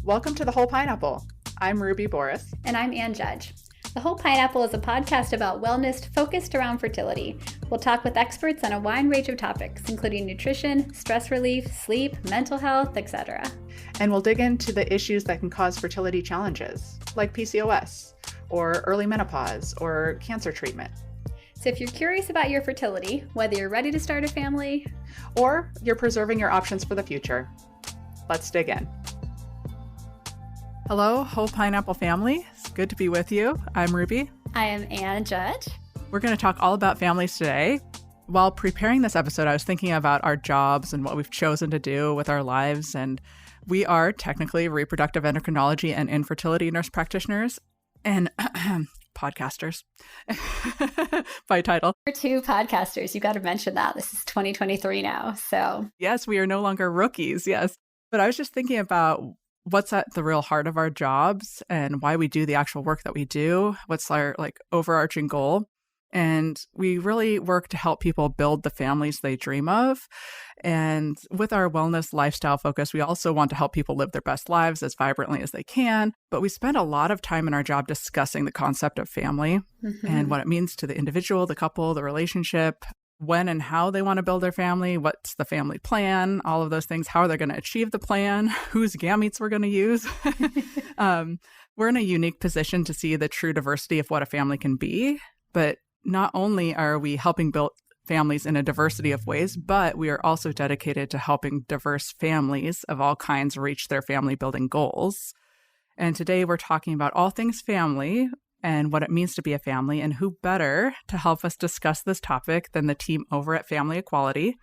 Welcome to The Whole Pineapple. I'm Ruby Boris. And I'm Ann Judge. The Whole Pineapple is a podcast about wellness focused around fertility. We'll talk with experts on a wide range of topics, including nutrition, stress relief, sleep, mental health, etc. And we'll dig into the issues that can cause fertility challenges, like PCOS, or early menopause, or cancer treatment. So if you're curious about your fertility, whether you're ready to start a family, or you're preserving your options for the future, let's dig in. Hello, Whole Pineapple family. It's good to be with you. I'm Ruby. I am Ann Judge. We're going to talk all about families today. While preparing this episode, I was thinking about our jobs and what we've chosen to do with our lives. And we are technically reproductive endocrinology and infertility nurse practitioners and podcasters by title. We're two podcasters. You got to mention that. This is 2023 now. So yes, we are no longer rookies. Yes. But I was just thinking about what's at the real heart of our jobs and why we do the actual work that we do. What's our overarching goal? And we really work to help people build the families they dream of. And with our wellness lifestyle focus, we also want to help people live their best lives as vibrantly as they can. But we spend a lot of time in our job discussing the concept of family and what it means to the individual, the couple, the relationship, when and how they want to build their family, what's the family plan, all of those things, how are they going to achieve the plan, whose gametes we're going to use. We're in a unique position to see the true diversity of what a family can be. But not only are we helping build families in a diversity of ways, but we are also dedicated to helping diverse families of all kinds reach their family building goals. And today we're talking about all things family and what it means to be a family, and who better to help us discuss this topic than the team over at Family Equality.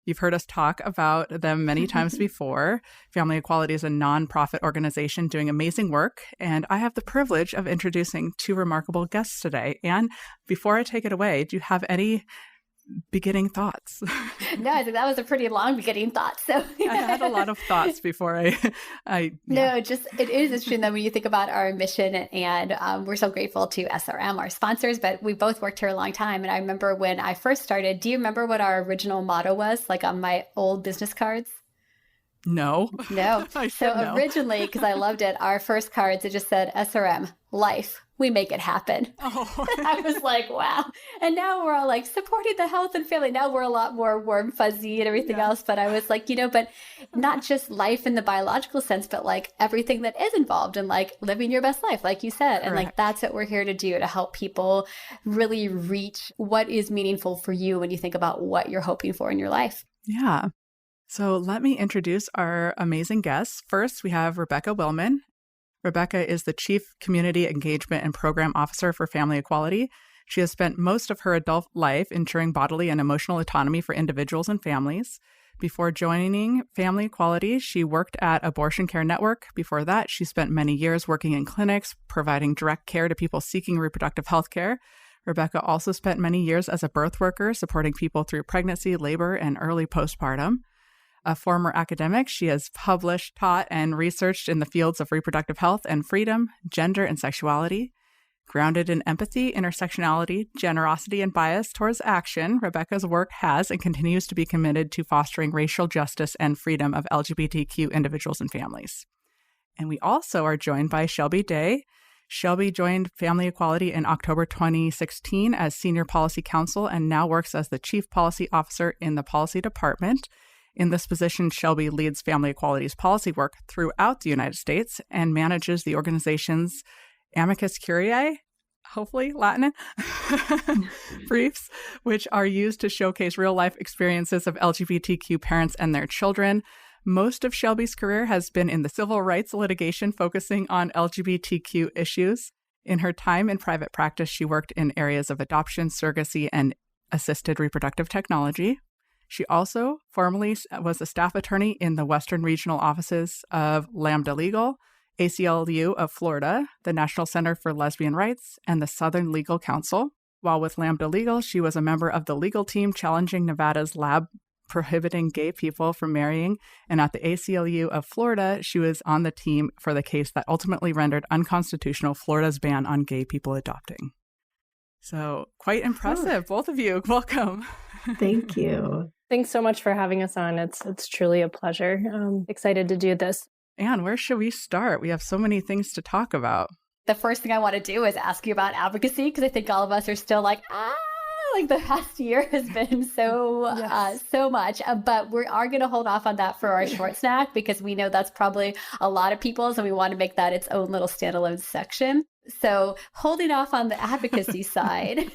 You've heard us talk about them many times before. Family Equality is a nonprofit organization doing amazing work, and I have the privilege of introducing two remarkable guests today. And before I take it away, do you have any beginning thoughts? No, I think that was a pretty long beginning thought. So I had a lot of thoughts before I No, just it is interesting that when you think about our mission, and we're so grateful to SRM, our sponsors, but we both worked here a long time. And I remember when I first started, do you remember what our original motto was, like on my old business cards? No. So originally, because I loved it, our first cards, it just said SRM, life. We make it happen. Oh. I was like, wow. And now we're all like supporting the health and family. Now we're a lot more warm, fuzzy and everything else. But I was like, but not just life in the biological sense, but like everything that is involved in like living your best life, like you said. And like, that's what we're here to do, to help people really reach what is meaningful for you when you think about what you're hoping for in your life. Yeah. So let me introduce our amazing guests. First, we have Rebecca Willman. Rebecca is the Chief Community Engagement and Program Officer for Family Equality. She has spent most of her adult life ensuring bodily and emotional autonomy for individuals and families. Before joining Family Equality, she worked at Abortion Care Network. Before that, she spent many years working in clinics, providing direct care to people seeking reproductive health care. Rebecca also spent many years as a birth worker, supporting people through pregnancy, labor, and early postpartum. A former academic, she has published, taught, and researched in the fields of reproductive health and freedom, gender, and sexuality. Grounded in empathy, intersectionality, generosity, and bias towards action, Rebecca's work has and continues to be committed to fostering racial justice and freedom of LGBTQ individuals and families. And we also are joined by Shelbi Day. Shelbi joined Family Equality in October 2016 as Senior Policy Counsel and now works as the Chief Policy Officer in the Policy Department. In this position, Shelbi leads Family Equality's policy work throughout the United States and manages the organization's Amicus Curiae, hopefully Latin, briefs, which are used to showcase real-life experiences of LGBTQ parents and their children. Most of Shelbi's career has been in the civil rights litigation focusing on LGBTQ issues. In her time in private practice, she worked in areas of adoption, surrogacy, and assisted reproductive technology. She also formerly was a staff attorney in the Western Regional Offices of Lambda Legal, ACLU of Florida, the National Center for Lesbian Rights, and the Southern Legal Council. While with Lambda Legal, she was a member of the legal team challenging Nevada's lab prohibiting gay people from marrying. And at the ACLU of Florida, she was on the team for the case that ultimately rendered unconstitutional Florida's ban on gay people adopting. So quite impressive, both of you. Welcome. Thank you. Thanks so much for having us on. It's truly a pleasure. I'm excited to do this. Anne, where should we start? We have so many things to talk about. The first thing I want to do is ask you about advocacy, because I think all of us are still like, like the past year has been so Yes. so much. But we are going to hold off on that for our short snack, because we know that's probably a lot of people's, and we want to make that its own little standalone section. So holding off on the advocacy side.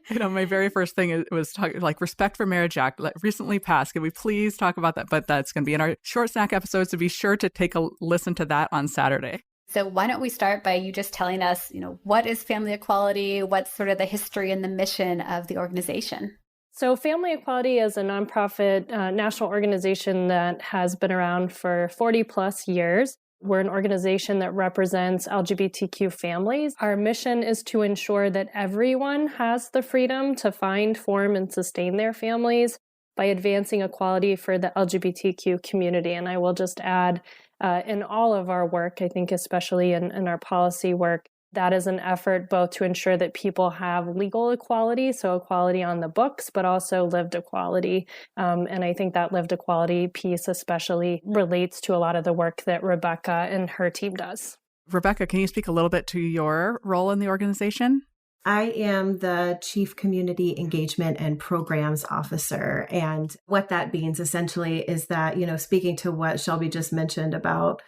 My very first thing was talking like Respect for Marriage Act recently passed. Can we please talk about that? But that's going to be in our short snack episodes. So be sure to take a listen to that on Saturday. So why don't we start by you just telling us, what is Family Equality? What's sort of the history and the mission of the organization? So Family Equality is a nonprofit national organization that has been around for 40 plus years. We're an organization that represents LGBTQ families. Our mission is to ensure that everyone has the freedom to find, form, and sustain their families by advancing equality for the LGBTQ community. And I will just add, in all of our work, I think especially in our policy work, that is an effort both to ensure that people have legal equality, so equality on the books, but also lived equality. And I think that lived equality piece especially relates to a lot of the work that Rebecca and her team does. Rebecca, can you speak a little bit to your role in the organization? I am the Chief Community Engagement and Programs Officer. And what that means essentially is that, speaking to what Shelbi just mentioned about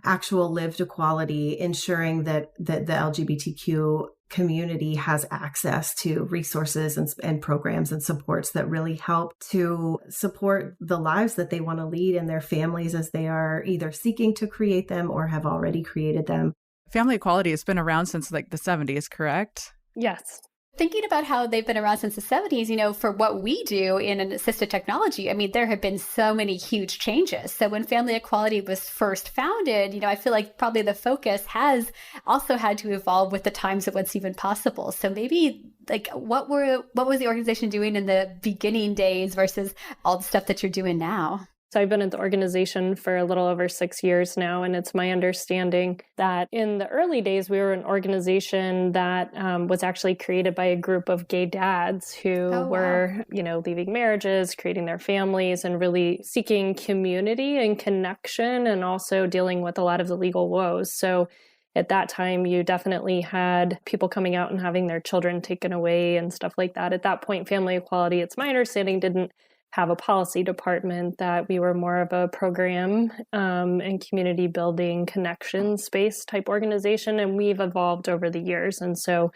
actual lived equality, ensuring that the LGBTQ community has access to resources and programs and supports that really help to support the lives that they want to lead in their families as they are either seeking to create them or have already created them. Family equality has been around since like the 70s, correct? Yes. Thinking about how they've been around since the 70s, for what we do in an assisted technology, I mean, there have been so many huge changes. So when Family Equality was first founded, I feel like probably the focus has also had to evolve with the times of what's even possible. So maybe like what was the organization doing in the beginning days versus all the stuff that you're doing now? So I've been at the organization for a little over 6 years now, and it's my understanding that in the early days, we were an organization that was actually created by a group of gay dads who were, leaving marriages, creating their families, and really seeking community and connection, and also dealing with a lot of the legal woes. So at that time, you definitely had people coming out and having their children taken away and stuff like that. At that point, Family Equality, it's my understanding, didn't have a policy department, that we were more of a program and community building connection space type organization. And we've evolved over the years. And so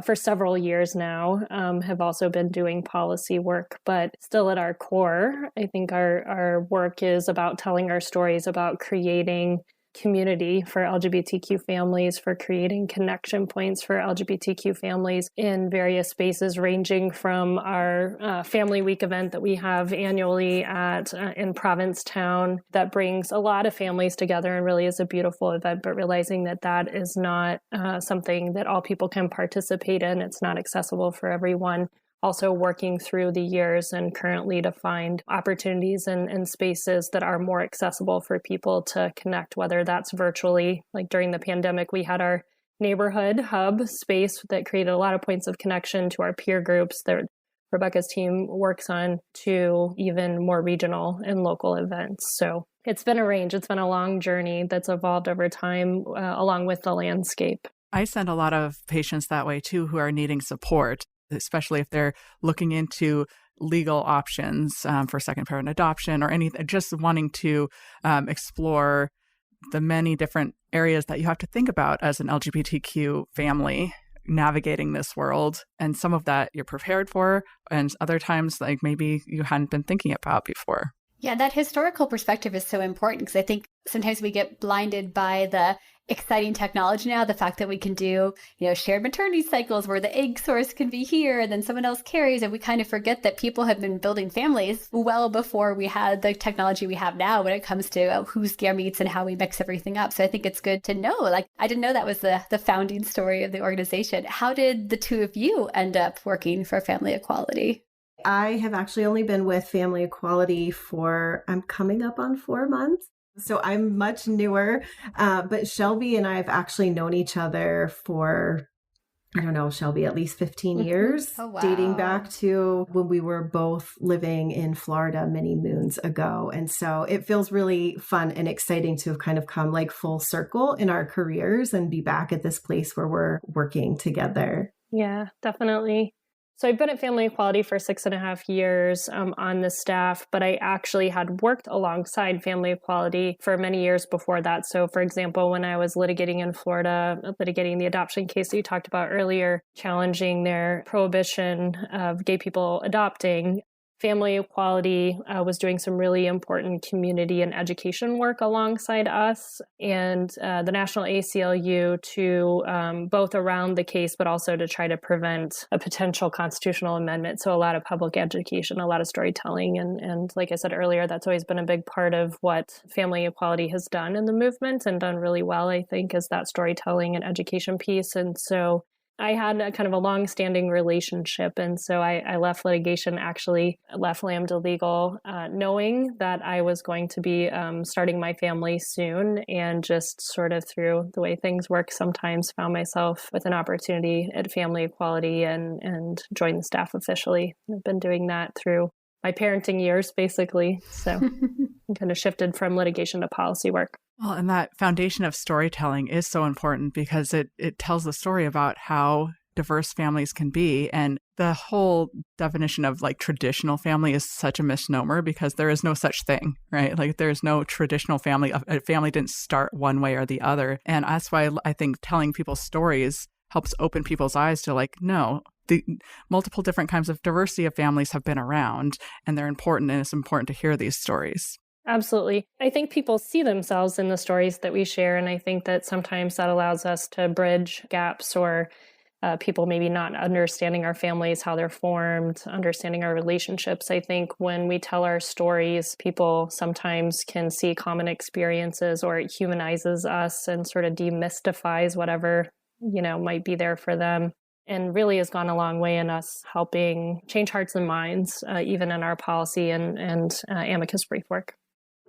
for several years now, have also been doing policy work, but still at our core, I think our work is about telling our stories, about creating community for LGBTQ families, for creating connection points for LGBTQ families in various spaces, ranging from our Family Week event that we have annually in Provincetown that brings a lot of families together and really is a beautiful event, but realizing that is not something that all people can participate in. It's not accessible for everyone. Also working through the years and currently to find opportunities and spaces that are more accessible for people to connect, whether that's virtually. Like during the pandemic, we had our neighborhood hub space that created a lot of points of connection to our peer groups that Rebecca's team works on, to even more regional and local events. So it's been a range. It's been a long journey that's evolved over time along with the landscape. I send a lot of patients that way too who are needing support, especially if they're looking into legal options for second parent adoption or anything, just wanting to explore the many different areas that you have to think about as an LGBTQ family navigating this world. And some of that you're prepared for, and other times like maybe you hadn't been thinking about before. Yeah, that historical perspective is so important, because I think sometimes we get blinded by the exciting technology now, the fact that we can do, shared maternity cycles where the egg source can be here and then someone else carries. And we kind of forget that people have been building families well before we had the technology we have now when it comes to whose gametes and how we mix everything up. So I think it's good to know, like, I didn't know that was the founding story of the organization. How did the two of you end up working for Family Equality? I have actually only been with Family Equality I'm coming up on 4 months. So I'm much newer, but Shelbi and I have actually known each other for I don't know, Shelby, at least 15 years, Oh, wow. dating back to when we were both living in Florida many moons ago. And so it feels really fun and exciting to have kind of come like full circle in our careers and be back at this place where we're working together. Yeah, definitely. So I've been at Family Equality for 6.5 years on the staff, but I actually had worked alongside Family Equality for many years before that. So for example, when I was litigating in Florida, litigating the adoption case that you talked about earlier, challenging their prohibition of gay people adopting, Family Equality was doing some really important community and education work alongside us and the National ACLU to both around the case, but also to try to prevent a potential constitutional amendment. So a lot of public education, a lot of storytelling. And like I said earlier, that's always been a big part of what Family Equality has done in the movement and done really well, I think, is that storytelling and education piece. And so I had a kind of a long-standing relationship, and so I left litigation, actually left Lambda Legal, knowing that I was going to be starting my family soon, and just sort of through the way things work, sometimes found myself with an opportunity at Family Equality and joined the staff officially. I've been doing that through my parenting years, basically. So I kind of shifted from litigation to policy work. Well, and that foundation of storytelling is so important because it tells the story about how diverse families can be. And the whole definition of like traditional family is such a misnomer because there is no such thing, right? Like there's no traditional family. A family didn't start one way or the other. And that's why I think telling people stories helps open people's eyes to like, no, the multiple different kinds of diversity of families have been around and they're important, and it's important to hear these stories. Absolutely. I think people see themselves in the stories that we share, and I think that sometimes that allows us to bridge gaps or people maybe not understanding our families, how they're formed, understanding our relationships. I think when we tell our stories, people sometimes can see common experiences, or it humanizes us and sort of demystifies whatever, might be there for them. And really has gone a long way in us helping change hearts and minds, even in our policy and amicus brief work.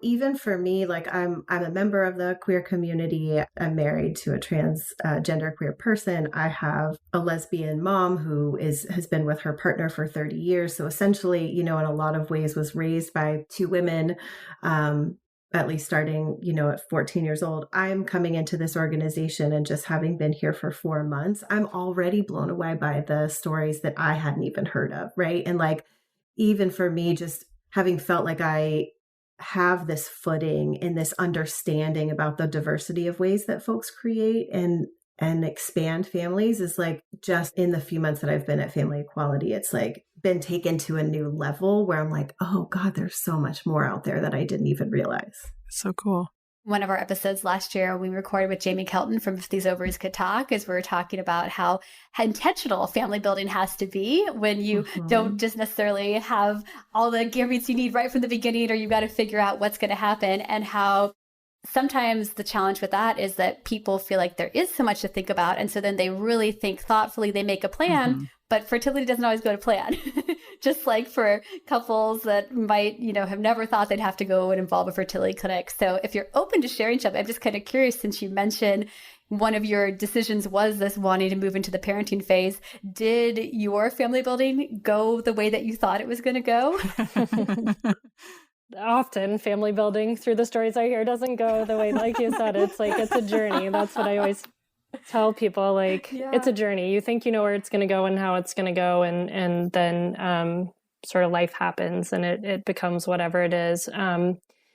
Even for me, like I'm a member of the queer community. I'm married to a transgender queer person. I have a lesbian mom who has been with her partner for 30 years. So essentially, in a lot of ways was raised by two women, at least starting, at 14 years old. I'm coming into this organization and just having been here for 4 months, I'm already blown away by the stories that I hadn't even heard of, right? And like, even for me, just having felt like I have this footing and this understanding about the diversity of ways that folks create and expand families is like, just in the few months that I've been at Family Equality, it's like been taken to a new level where I'm like, oh God, there's so much more out there that I didn't even realize. So cool. One of our episodes last year, we recorded with Jamie Kelton from If These Ovaries Could Talk, is we were talking about how intentional family building has to be when you don't just necessarily have all the gear beats you need right from the beginning, or you got to figure out what's going to happen, and how sometimes the challenge with that is that people feel like there is so much to think about. And so then they really think thoughtfully, they make a plan, but fertility doesn't always go to plan. Just like for couples that might, have never thought they'd have to go and involve a fertility clinic. So if you're open to sharing stuff, I'm just kind of curious, since you mentioned one of your decisions was this wanting to move into the parenting phase. Did your family building go the way that you thought it was going to go? Often family building, through the stories I hear, doesn't go the way, like you said, it's a journey. That's what I always tell people, It's a journey. You think you know where it's going to go and how it's going to go, and then sort of life happens and it becomes whatever it is.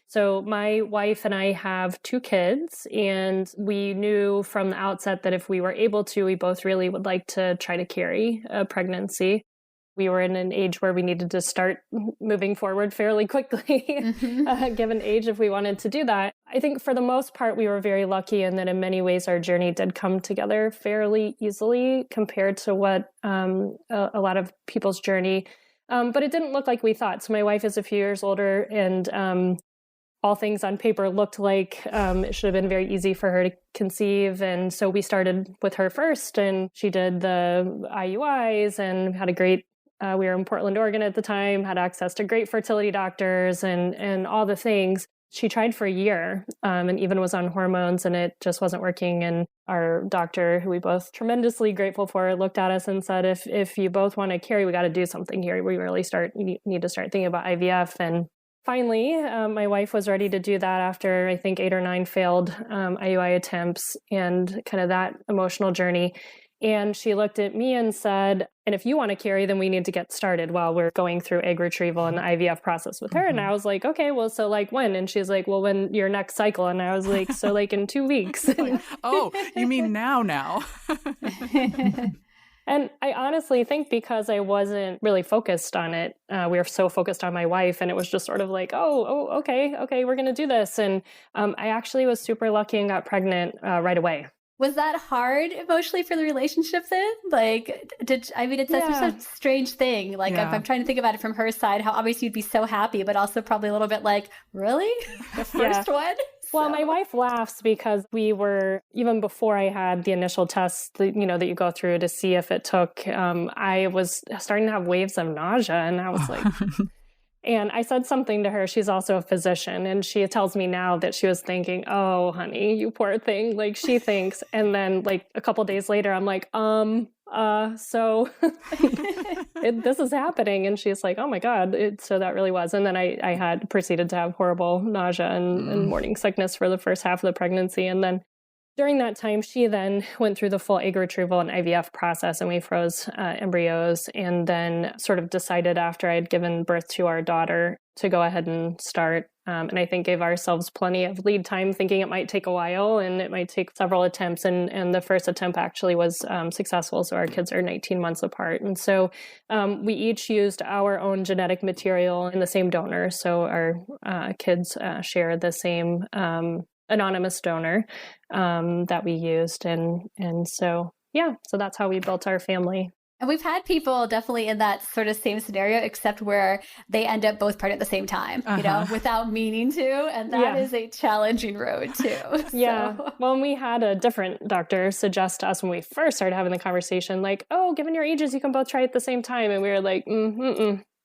So my wife and I have 2 kids, and we knew from the outset that if we were able to, we both really would like to try to carry a pregnancy. We were in an age where we needed to start moving forward fairly quickly, given age, if we wanted to do that. I think for the most part, we were very lucky in that in many ways our journey did come together fairly easily compared to what a lot of people's journey. But it didn't look like we thought. So my wife is a few years older, and all things on paper looked like it should have been very easy for her to conceive. And so we started with her first, and she did the IUIs and had a great we were in Portland, Oregon at the time, had access to great fertility doctors and all the things. she tried for a year and even was on hormones, and it just wasn't working. And our doctor, who we both tremendously grateful for, looked at us and said, if you both want to carry, we got to do something here. We really need to start thinking about IVF. And finally, my wife was ready to do that after, I think, 8 or 9 failed IUI attempts and kind of that emotional journey. And she looked at me and said, and if you want to carry, then we need to get started while we're going through egg retrieval and the IVF process with her. And I was like, okay, well, so like when? And she's like, well, when your next cycle. And I was like, so like in 2 weeks. Like, oh, you mean now? And I honestly think because I wasn't really focused on it, we were so focused on my wife, and it was just sort of like, okay, we're going to do this. And I actually was super lucky and got pregnant right away. Was that hard emotionally for the relationship then? Like, it's such a strange thing. Like, if I'm trying to think about it from her side, how obviously you'd be so happy, but also probably a little bit like, really? The first one? Well, my wife laughs because we were, even before I had the initial tests, that you go through to see if it took, I was starting to have waves of nausea, and I was like... And I said something to her. She's also a physician, and she tells me now that she was thinking, oh, honey, you poor thing. Like, she thinks. And then like a couple days later, I'm like, so this is happening. And she's like, oh my God. So that really was. And then I had proceeded to have horrible nausea and morning sickness for the first half of the pregnancy. And then during that time, she then went through the full egg retrieval and IVF process, and we froze embryos, and then sort of decided after I'd given birth to our daughter to go ahead and start. And I think gave ourselves plenty of lead time, thinking it might take a while and it might take several attempts. And the first attempt actually was successful. So our kids are 19 months apart. And so we each used our own genetic material and the same donor. So our kids share the same anonymous donor that we used. And so that's how we built our family. And we've had people definitely in that sort of same scenario, except where they end up both pregnant at the same time, without meaning to. And that is a challenging road too. Yeah. Well, we had a different doctor suggest to us when we first started having the conversation, like, oh, given your ages, you can both try at the same time. And we were like,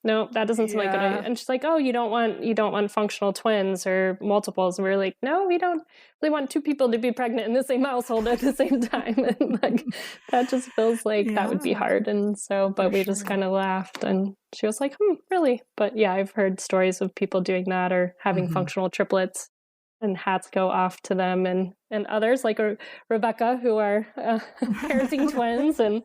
no, that doesn't seem like a good idea. And she's like, oh, you don't want functional twins or multiples. And we were like, no, we don't really want 2 people to be pregnant in the same household at the same time. And like, that just feels like that would be hard. And so, but we just kind of laughed, and she was like, really? But yeah, I've heard stories of people doing that or having functional triplets, and hats go off to them, and others like Rebecca, who are parenting twins and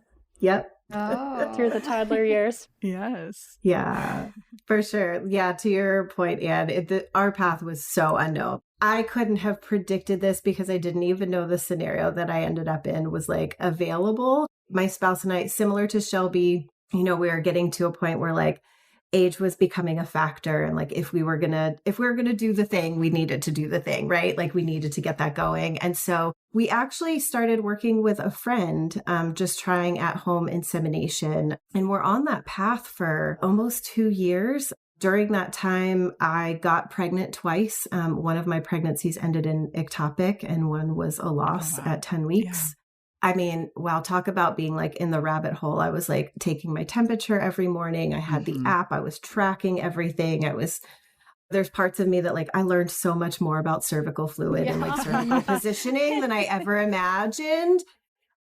through the toddler years. Yes. Yeah, for sure. Yeah, to your point, Anne, our path was so unknown. I couldn't have predicted this because I didn't even know the scenario that I ended up in was like available. My spouse and I, similar to Shelbi, we were getting to a point where like age was becoming a factor. And like, if we were going to do the thing, we needed to do the thing, right? Like we needed to get that going. And so we actually started working with a friend, just trying at-home insemination. And we're on that path for almost 2 years. During that time, I got pregnant twice. One of my pregnancies ended in ectopic, and one was a loss at 10 weeks. Yeah. I mean, wow, talk about being like in the rabbit hole. I was like taking my temperature every morning. I had the app. I was tracking everything. There's parts of me that like, I learned so much more about cervical fluid and like cervical positioning than I ever imagined.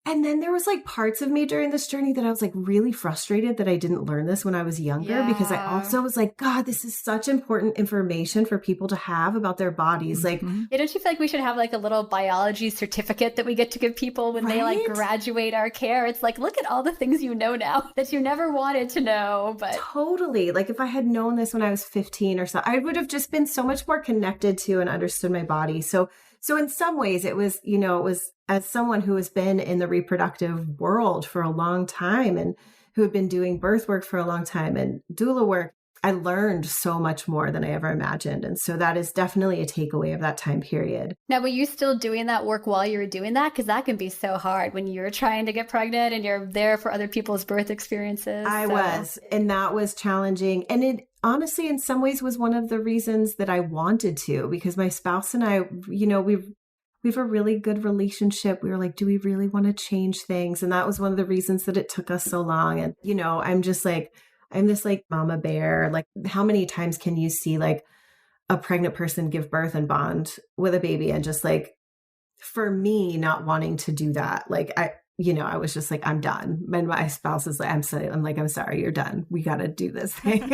And then there was like parts of me during this journey that I was like really frustrated that I didn't learn this when I was younger, because I also was like, God, this is such important information for people to have about their bodies. Like, don't you feel like we should have like a little biology certificate that we get to give people when they like graduate our care? It's like, look at all the things you know now that you never wanted to know. But totally. Like if I had known this when I was 15 or so, I would have just been so much more connected to and understood my body. So in some ways it was, as someone who has been in the reproductive world for a long time and who had been doing birth work for a long time and doula work, I learned so much more than I ever imagined. And so that is definitely a takeaway of that time period. Now, were you still doing that work while you were doing that? Because that can be so hard when you're trying to get pregnant and you're there for other people's birth experiences. I was, and that was challenging. And it honestly, in some ways, was one of the reasons that I wanted to, because my spouse and I, we have a really good relationship. We were like, do we really want to change things? And that was one of the reasons that it took us so long. And, I'm this like mama bear. Like, how many times can you see like a pregnant person give birth and bond with a baby. And just like, for me, not wanting to do that, like I was just like, I'm done. And my spouse is like, I'm sorry, you're done. We got to do this thing.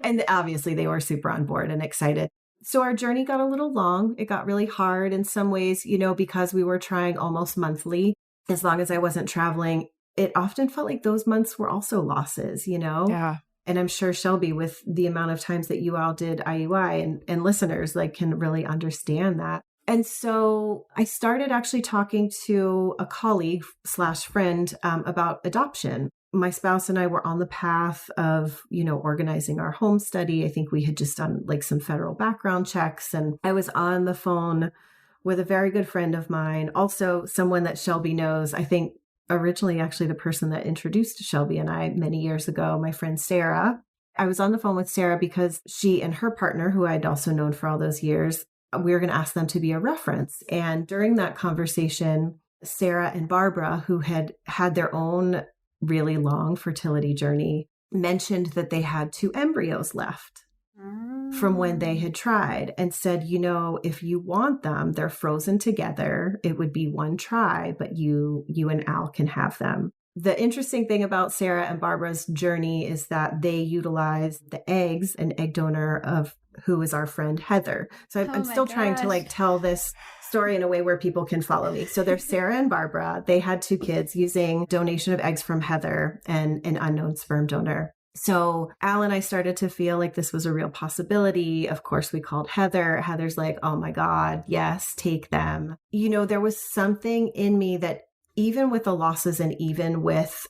And obviously they were super on board and excited. So our journey got a little long. It got really hard in some ways, because we were trying almost monthly. As long as I wasn't traveling, it often felt like those months were also losses, Yeah. And I'm sure Shelbi, with the amount of times that you all did IUI and listeners like can really understand that. And so I started actually talking to a colleague / friend about adoption. My spouse and I were on the path of, organizing our home study. I think we had just done like some federal background checks. And I was on the phone with a very good friend of mine, also someone that Shelbi knows. I think originally actually the person that introduced Shelbi and I many years ago, my friend Sarah. I was on the phone with Sarah because she and her partner, who I'd also known for all those years, we were going to ask them to be a reference. And during that conversation, Sarah and Barbara, who had their own really long fertility journey, mentioned that they had 2 embryos left from when they had tried, and said, if you want them, they're frozen together. It would be 1 try, but you and Al can have them. The interesting thing about Sarah and Barbara's journey is that they utilized the eggs, an egg donor of who is our friend Heather. So I'm still trying to like tell this story in a way where people can follow me. So there's Sarah and Barbara. They had 2 kids using donation of eggs from Heather and an unknown sperm donor. So Al and I started to feel like this was a real possibility. Of course, we called Heather. Heather's like, oh my God, yes, take them. There was something in me that even with the losses and even with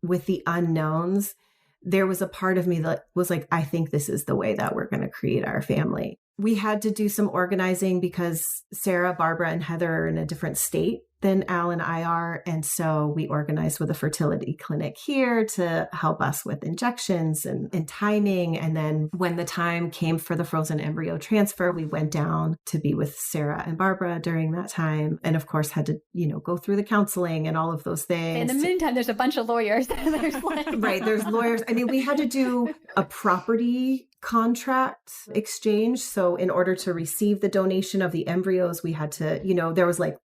the unknowns, there was a part of me that was like, I think this is the way that we're going to create our family. We had to do some organizing because Sarah, Barbara, and Heather are in a different state than Al and I are. And so we organized with a fertility clinic here to help us with injections and timing. And then when the time came for the frozen embryo transfer, we went down to be with Sarah and Barbara during that time. And of course had to, go through the counseling and all of those things. In the meantime, there's a bunch of lawyers. Right. There's lawyers. I mean, we had to do a property contract exchange. So in order to receive the donation of the embryos, we had to, there was like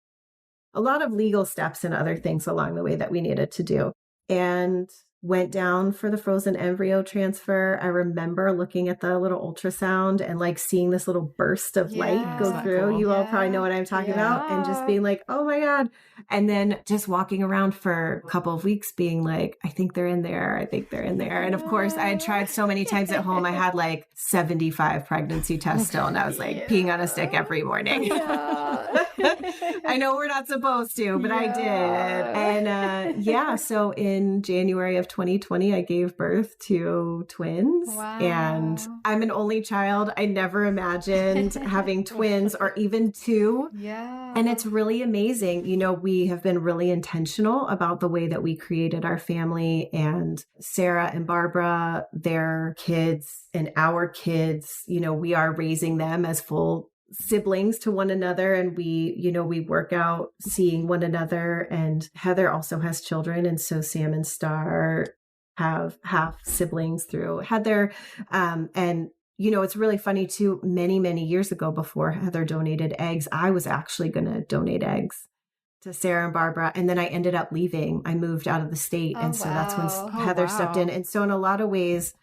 a lot of legal steps and other things along the way that we needed to do. And went down for the frozen embryo transfer. I remember looking at the little ultrasound and like seeing this little burst of light go through. Cool? You all probably know what I'm talking about. And just being like, oh my God. And then just walking around for a couple of weeks being like, I think they're in there. I think they're in there. And of course I had tried so many times at home. I had like 75 pregnancy tests still. And I was like peeing on a stick every morning. I know we're not supposed to, but I did. And so in January of 2020, I gave birth to twins. Wow. And I'm an only child. I never imagined having twins or even 2. Yeah. And it's really amazing. We have been really intentional about the way that we created our family, and Sarah and Barbara, their kids and our kids, we are raising them as full siblings to one another, and we work out seeing one another. And Heather also has children, and so Sam and Star have half siblings through Heather. And it's really funny too, many years ago, before Heather donated eggs, I was actually going to donate eggs to Sarah and Barbara, and then I ended up leaving. I moved out of the state, and so that's when Heather stepped in. And so in a lot of ways,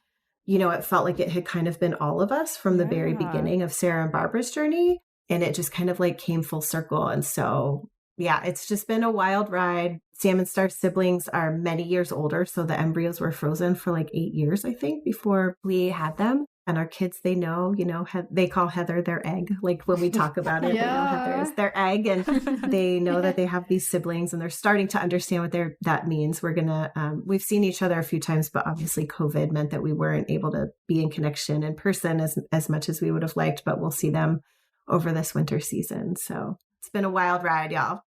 it felt like it had kind of been all of us from the very beginning of Sarah and Barbara's journey. And it just kind of like came full circle. And so, it's just been a wild ride. Sam and Star's siblings are many years older. So the embryos were frozen for like 8 years, I think, before we had them. And our kids, they know, they call Heather their egg. Like when we talk about it, they know Heather is their egg, and they know that they have these siblings, and they're starting to understand what that means. We're going to, we've seen each other a few times, but obviously COVID meant that we weren't able to be in connection in person as much as we would have liked, but we'll see them over this winter season. So it's been a wild ride, y'all.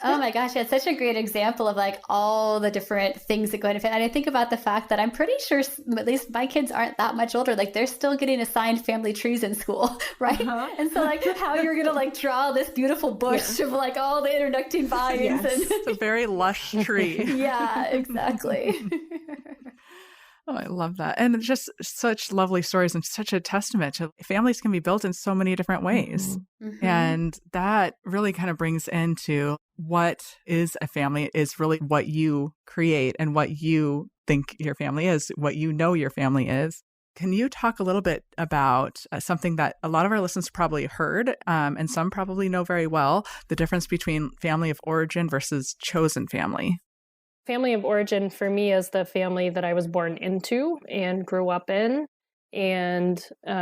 Oh my gosh, it's such a great example of like all the different things that go into it. And I think about the fact that I'm pretty sure at least my kids aren't that much older. Like they're still getting assigned family trees in school, right? And so like how you're going to like draw this beautiful bush of like all the interducting vines. And it's a very lush tree. Yeah, exactly. Oh, I love that. And it's just such lovely stories and such a testament to families can be built in so many different ways. And that really kind of brings into what is a family is really what you create and what you think your family is, what you know your family is. Can you talk a little bit about something that a lot of our listeners probably heard and some probably know very well, the difference between family of origin versus chosen family? Family of origin for me is the family that I was born into and grew up in, and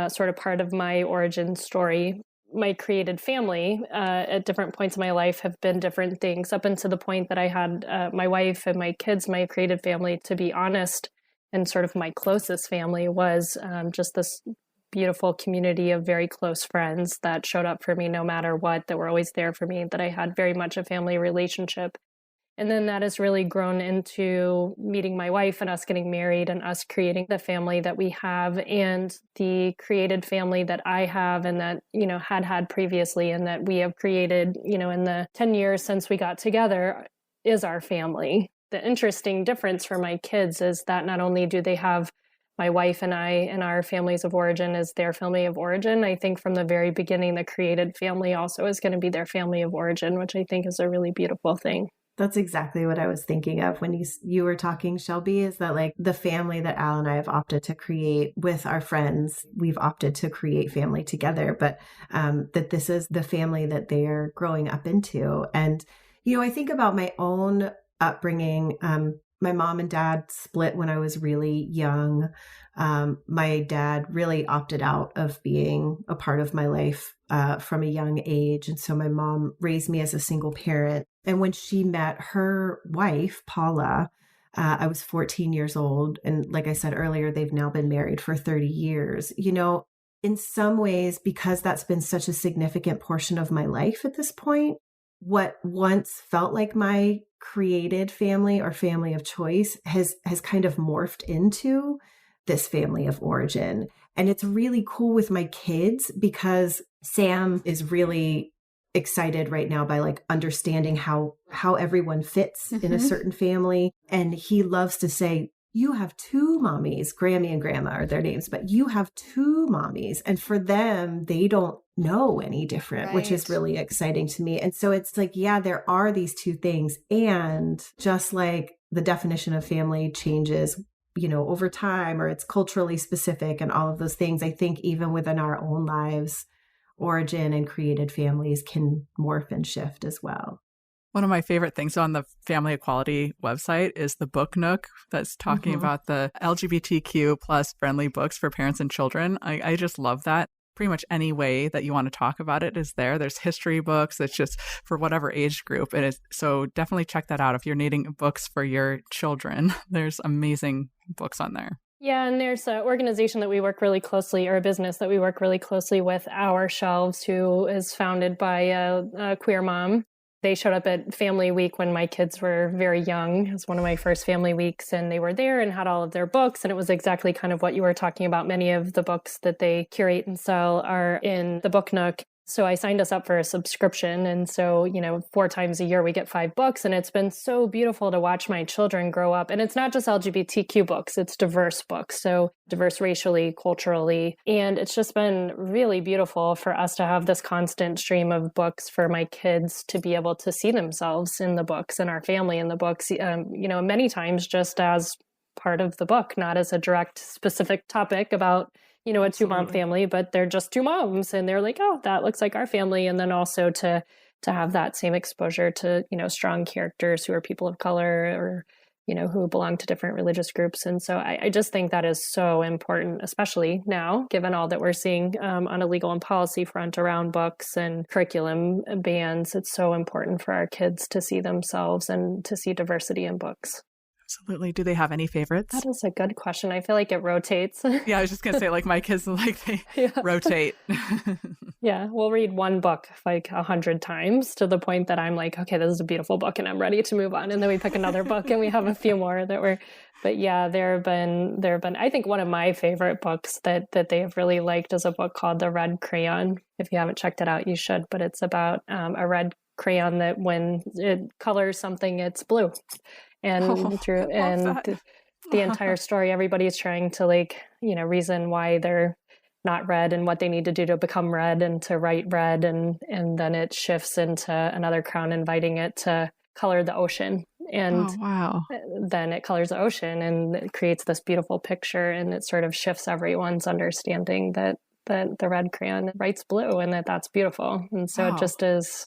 sort of part of my origin story. My created family at different points in my life have been different things. Up until the point that I had my wife and my kids, my created family, to be honest, and sort of my closest family was just this beautiful community of very close friends that showed up for me no matter what, that were always there for me, that I had very much a family relationship. And then that has really grown into meeting my wife and us getting married and us creating the family that we have, and the created family that I have and that, had previously and that we have created, in the 10 years since we got together is our family. The interesting difference for my kids is that not only do they have my wife and I and our families of origin as their family of origin, I think from the very beginning, the created family also is going to be their family of origin, which I think is a really beautiful thing. That's exactly what I was thinking of when you were talking, Shelby, is that like the family that Al and I have opted to create with our friends, we've opted to create family together, but that this is the family that they are growing up into. And, I think about my own upbringing. My mom and dad split when I was really young. My dad really opted out of being a part of my life from a young age. And so my mom raised me as a single parent. And when she met her wife, Paula, I was 14 years old. And like I said earlier, they've now been married for 30 years. In some ways, because that's been such a significant portion of my life at this point, what once felt like my created family or family of choice has kind of morphed into this family of origin. And it's really cool with my kids because Sam is really excited right now by like understanding how everyone fits in a certain family. And he loves to say, you have two mommies, Grammy and Grandma are their names, but you have two mommies. And for them, they don't know any different, which is really exciting to me. And so it's like, yeah, there are these two things. And just like the definition of family changes, over time, or it's culturally specific and all of those things, I think even within our own lives, origin and created families can morph and shift as well. One of my favorite things on the Family Equality website is the Book Nook that's talking about the LGBTQ plus friendly books for parents and children. I just love that. Pretty much any way that you want to talk about it is there. There's history books. It's just for whatever age group. So definitely check that out if you're needing books for your children. There's amazing books on there. Yeah, and there's an organization that we work really closely, or a business that we work really closely with, Our Shelves, who is founded by a queer mom. They showed up at Family Week when my kids were very young. It was one of my first family weeks, and they were there and had all of their books. And it was exactly kind of what you were talking about. Many of the books that they curate and sell are in the Book Nook. So I signed us up for a subscription. And so, 4 times a year we get 5 books. And it's been so beautiful to watch my children grow up. And it's not just LGBTQ books, it's diverse books. So diverse racially, culturally. And it's just been really beautiful for us to have this constant stream of books for my kids to be able to see themselves in the books and our family in the books, many times just as part of the book, not as a direct specific topic about a 2-mom family, but they're just 2 moms and they're like, oh, that looks like our family. And then also to have that same exposure to, strong characters who are people of color or, who belong to different religious groups. And so I just think that is so important, especially now, given all that we're seeing on a legal and policy front around books and curriculum bans. It's so important for our kids to see themselves and to see diversity in books. Absolutely. Do they have any favorites? That is a good question. I feel like it rotates. Yeah, I was just going to say, like, my kids, they rotate. Yeah, we'll read one book like 100 times to the point that I'm like, okay, this is a beautiful book and I'm ready to move on. And then we pick another book and we have a few more but yeah, there have been, I think one of my favorite books that they have really liked is a book called The Red Crayon. If you haven't checked it out, you should, but it's about a red crayon that when it colors something, it's blue. And the entire story. Everybody's trying to reason why they're not red and what they need to do to become red and to write red. And then it shifts into another crown inviting it to color the ocean. And wow. then it colors the ocean and it creates this beautiful picture, and it sort of shifts everyone's understanding that the red crayon writes blue and that's beautiful. And so it just is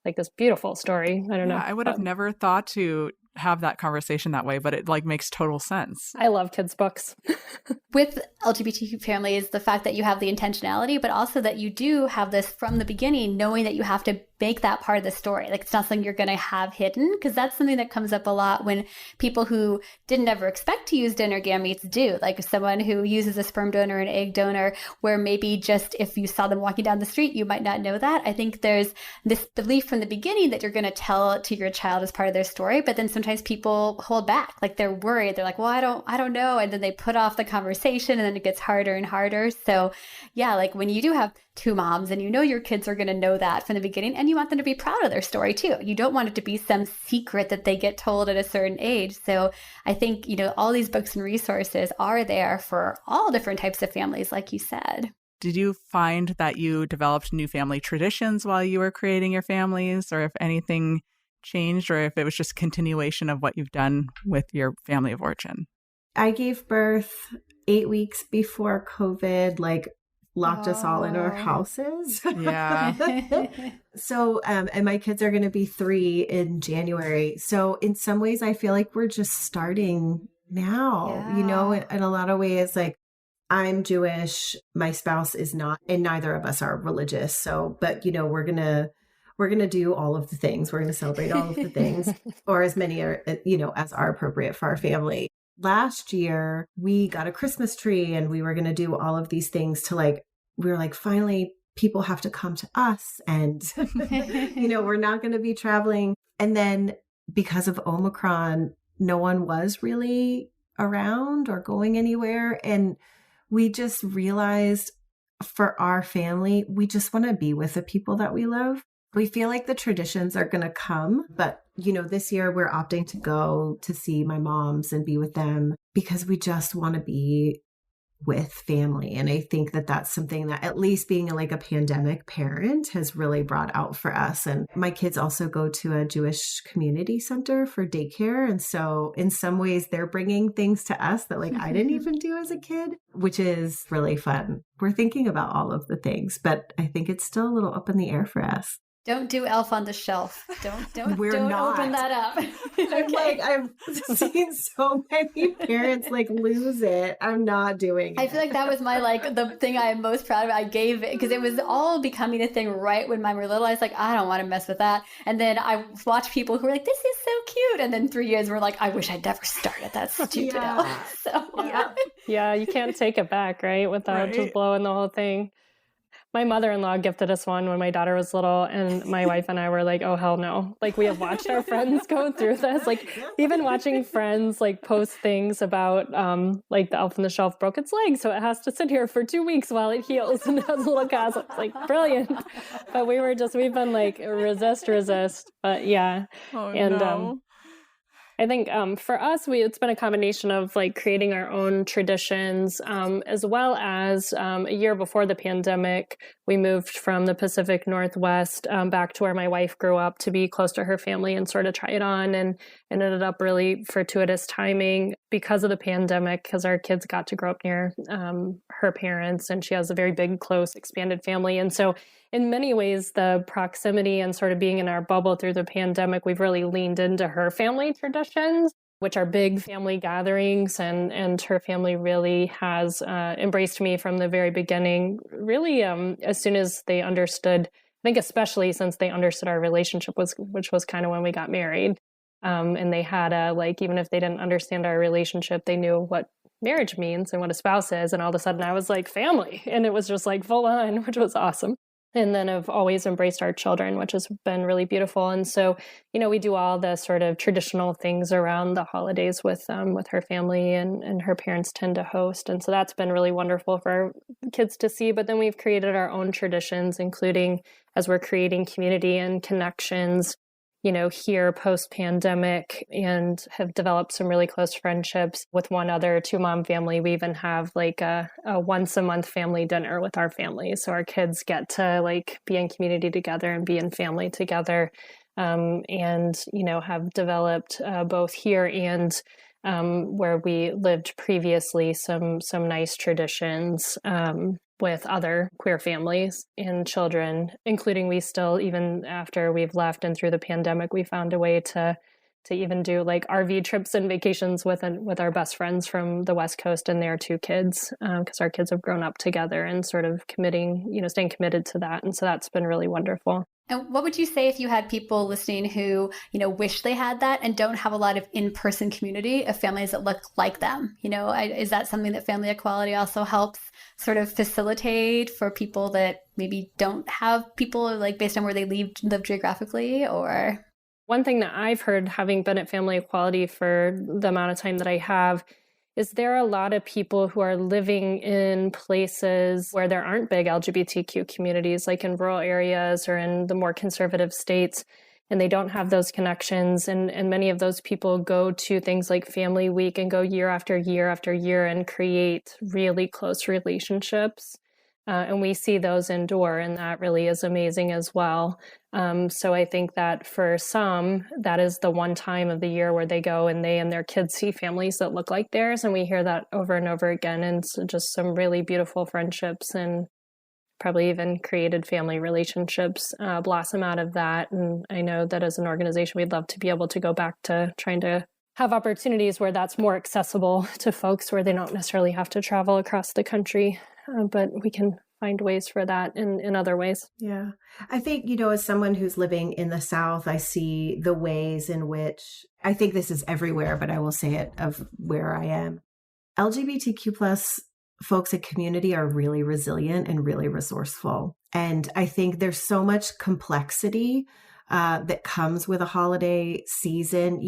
like this beautiful story. I don't know. I would have never thought to have that conversation that way, but it makes total sense. I love kids' books. With LGBTQ families, the fact that you have the intentionality, but also that you do have this from the beginning, knowing that you have to make that part of the story. Like, it's not something you're going to have hidden, because that's something that comes up a lot when people who didn't ever expect to use donor gametes do. Like someone who uses a sperm donor and egg donor, where maybe just if you saw them walking down the street, you might not know that. I think there's this belief from the beginning that you're going to tell to your child as part of their story, but then sometimes people hold back. Like, they're worried. They're like, well, I don't know. And then they put off the conversation, and then it gets harder and harder. So yeah, like when you do have two moms and you know your kids are going to know that from the beginning, and you want them to be proud of their story too. You don't want it to be some secret that they get told at a certain age. So I think, all these books and resources are there for all different types of families, like you said. Did you find that you developed new family traditions while you were creating your families, or if anything changed, or if it was just continuation of what you've done with your family of origin? I gave birth 8 weeks before COVID, locked us all in our houses. Yeah. So, and my kids are going to be 3 in January. So in some ways, I feel like we're just starting now, in a lot of ways. Like, I'm Jewish, my spouse is not, and neither of us are religious. So, but, we're going to do all of the things. We're going to celebrate all of the things, or as many are, as are appropriate for our family. Last year, we got a Christmas tree, and we were going to do all of these things to we were like, finally, people have to come to us, and, we're not going to be traveling. And then because of Omicron, no one was really around or going anywhere. And we just realized for our family, we just want to be with the people that we love. We feel like the traditions are going to come, but this year we're opting to go to see my moms and be with them because we just want to be with family. And I think that that's something that, at least being a pandemic parent, has really brought out for us. And my kids also go to a Jewish community center for daycare. And so in some ways they're bringing things to us that I didn't even do as a kid, which is really fun. We're thinking about all of the things, but I think it's still a little up in the air for us. Don't do Elf on the Shelf. Don't not. Open that up. Okay. I've seen so many parents lose it. I'm not doing it. I feel like that was my the thing I am most proud of. I gave it because it was all becoming a thing right when mine were little. I was like, I don't want to mess with that. And then I watched people who were like, this is so cute. And then 3 years were like, I wish I'd never started that stupid Elf. So yeah, you can't take it back, right? Without just blowing the whole thing. My mother-in-law gifted us one when my daughter was little, and my wife and I were like, oh, hell no. We have watched our friends go through this. Even watching friends post things about the Elf on the Shelf broke its leg, so it has to sit here for 2 weeks while it heals and has little cast. It's brilliant. But we've been resist. But yeah. Oh, and no. I think for us, it's been a combination of creating our own traditions, as well as a year before the pandemic, we moved from the Pacific Northwest back to where my wife grew up to be close to her family and sort of try it on, and ended up really fortuitous timing because of the pandemic, because our kids got to grow up near her parents, and she has a very big, close, expanded family. And so in many ways, the proximity and sort of being in our bubble through the pandemic, we've really leaned into her family traditions, which are big family gatherings. And her family really has embraced me from the very beginning, really as soon as they understood, I think especially since they understood our relationship, which was kind of when we got married. And they had even if they didn't understand our relationship, they knew what marriage means and what a spouse is. And all of a sudden I was family. And it was just full on, which was awesome. And then I've always embraced our children, which has been really beautiful. And so, we do all the sort of traditional things around the holidays with her family, and her parents tend to host. And so that's been really wonderful for our kids to see. But then we've created our own traditions, including as we're creating community and connections. here post-pandemic, and have developed some really close friendships with one other 2-mom family. We even have like a once a month family dinner with our family. So our kids get to like be in community together and be in family together. And have developed both here and where we lived previously, some nice traditions with other queer families and children, including we still, even after we've left and through the pandemic, we found a way to even do like RV trips and vacations with our best friends from the West Coast and their 2 kids, because our kids have grown up together and sort of staying committed to that. And so that's been really wonderful. And what would you say if you had people listening who, wish they had that and don't have a lot of in-person community of families that look like them? Is that something that family equality also helps sort of facilitate for people that maybe don't have people like based on where they live geographically? Or one thing that I've heard, having been at Family Equality for the amount of time that I have, is there are a lot of people who are living in places where there aren't big LGBTQ communities, like in rural areas or in the more conservative states, and they don't have those connections. And many of those people go to things like Family Week and go year after year after year and create really close relationships. And we see those endure, and that really is amazing as well. So I think that for some, that is the one time of the year where they go and they and their kids see families that look like theirs. And we hear that over and over again. And so just some really beautiful friendships and probably even created family relationships blossom out of that. And I know that as an organization, we'd love to be able to go back to trying to have opportunities where that's more accessible to folks, where they don't necessarily have to travel across the country. But we can find ways for that in other ways. Yeah. I think, as someone who's living in the South, I see the ways in which, I think this is everywhere, but I will say it of where I am. LGBTQ plus folks in community are really resilient and really resourceful. And I think there's so much complexity that comes with a holiday season.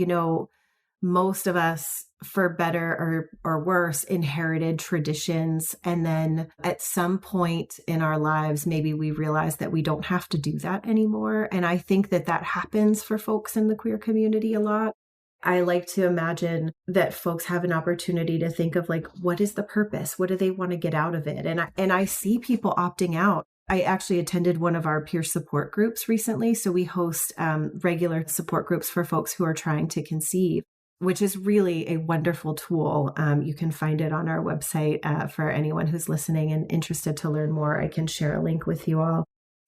Most of us, for better or worse, inherited traditions. And then at some point in our lives, maybe we realize that we don't have to do that anymore. And I think that happens for folks in the queer community a lot. I like to imagine that folks have an opportunity to think of like, what is the purpose? What do they want to get out of it? And I see people opting out. I actually attended one of our peer support groups recently. So we host regular support groups for folks who are trying to conceive, which is really a wonderful tool. You can find it on our website for anyone who's listening and interested to learn more. I can share a link with you all.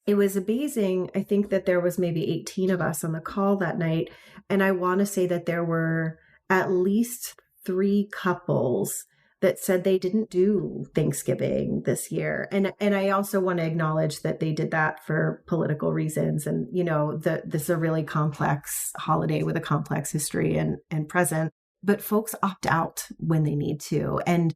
It was amazing. I think that there was maybe 18 of us on the call that night. And I want to say that there were at least 3 couples that said they didn't do Thanksgiving this year. And I also want to acknowledge that they did that for political reasons. And, this is a really complex holiday with a complex history and present, but folks opt out when they need to. And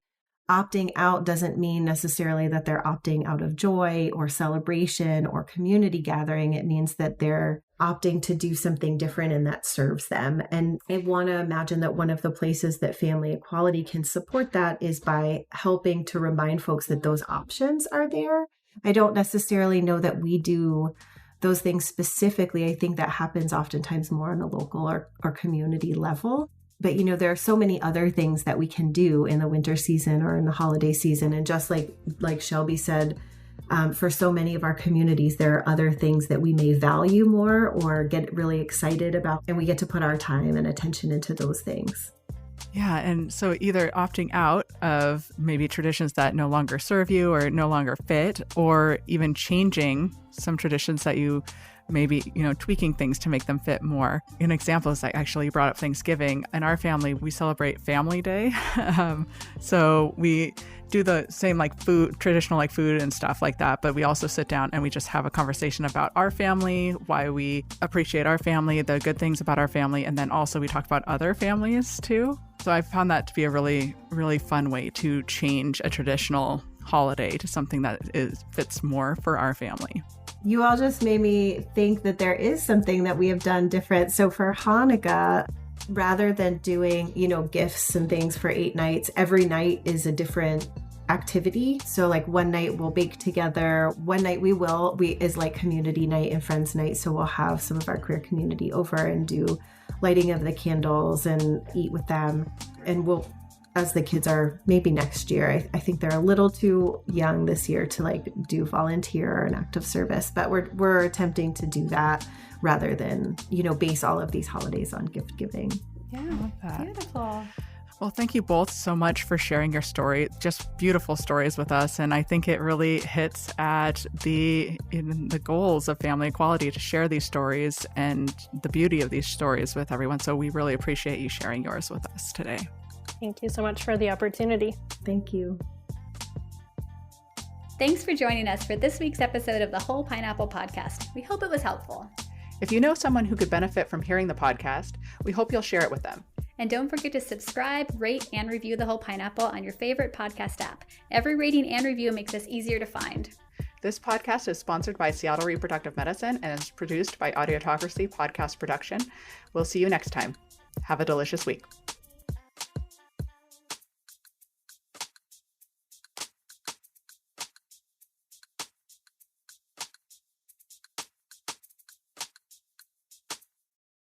opting out doesn't mean necessarily that they're opting out of joy or celebration or community gathering. It means that they're opting to do something different and that serves them. And I want to imagine that one of the places that Family Equality can support that is by helping to remind folks that those options are there. I don't necessarily know that we do those things specifically. I think that happens oftentimes more on a local or community level. But, there are so many other things that we can do in the winter season or in the holiday season. And just like Shelbi said, for so many of our communities, there are other things that we may value more or get really excited about. And we get to put our time and attention into those things. Yeah. And so either opting out of maybe traditions that no longer serve you or no longer fit, or even changing some traditions that you maybe, tweaking things to make them fit more. An example is you brought up Thanksgiving. In our family, we celebrate Family Day. So we do the same traditional food and stuff like that. But we also sit down and we just have a conversation about our family, why we appreciate our family, the good things about our family. And then also we talk about other families too. So I found that to be a really, really fun way to change a traditional holiday to something that fits more for our family. You all just made me think that there is something that we have done different. So for Hanukkah, rather than doing, gifts and things for 8 nights, every night is a different activity. So like one night we'll bake together. One night we is like community night and friends night. So we'll have some of our queer community over and do lighting of the candles and eat with them. And we'll, as the kids are maybe next year, I think they're a little too young this year to like do volunteer or an active service, but we're attempting to do that rather than, base all of these holidays on gift giving. Yeah, beautiful. Well, thank you both so much for sharing your story, just beautiful stories with us. And I think it really hits at the goals of family equality to share these stories and the beauty of these stories with everyone. So we really appreciate you sharing yours with us today. Thank you so much for the opportunity. Thank you. Thanks for joining us for this week's episode of the Whole Pineapple Podcast. We hope it was helpful. If you know someone who could benefit from hearing the podcast, we hope you'll share it with them. And don't forget to subscribe, rate, and review The Whole Pineapple on your favorite podcast app. Every rating and review makes us easier to find. This podcast is sponsored by Seattle Reproductive Medicine and is produced by Audiotocracy Podcast Production. We'll see you next time. Have a delicious week.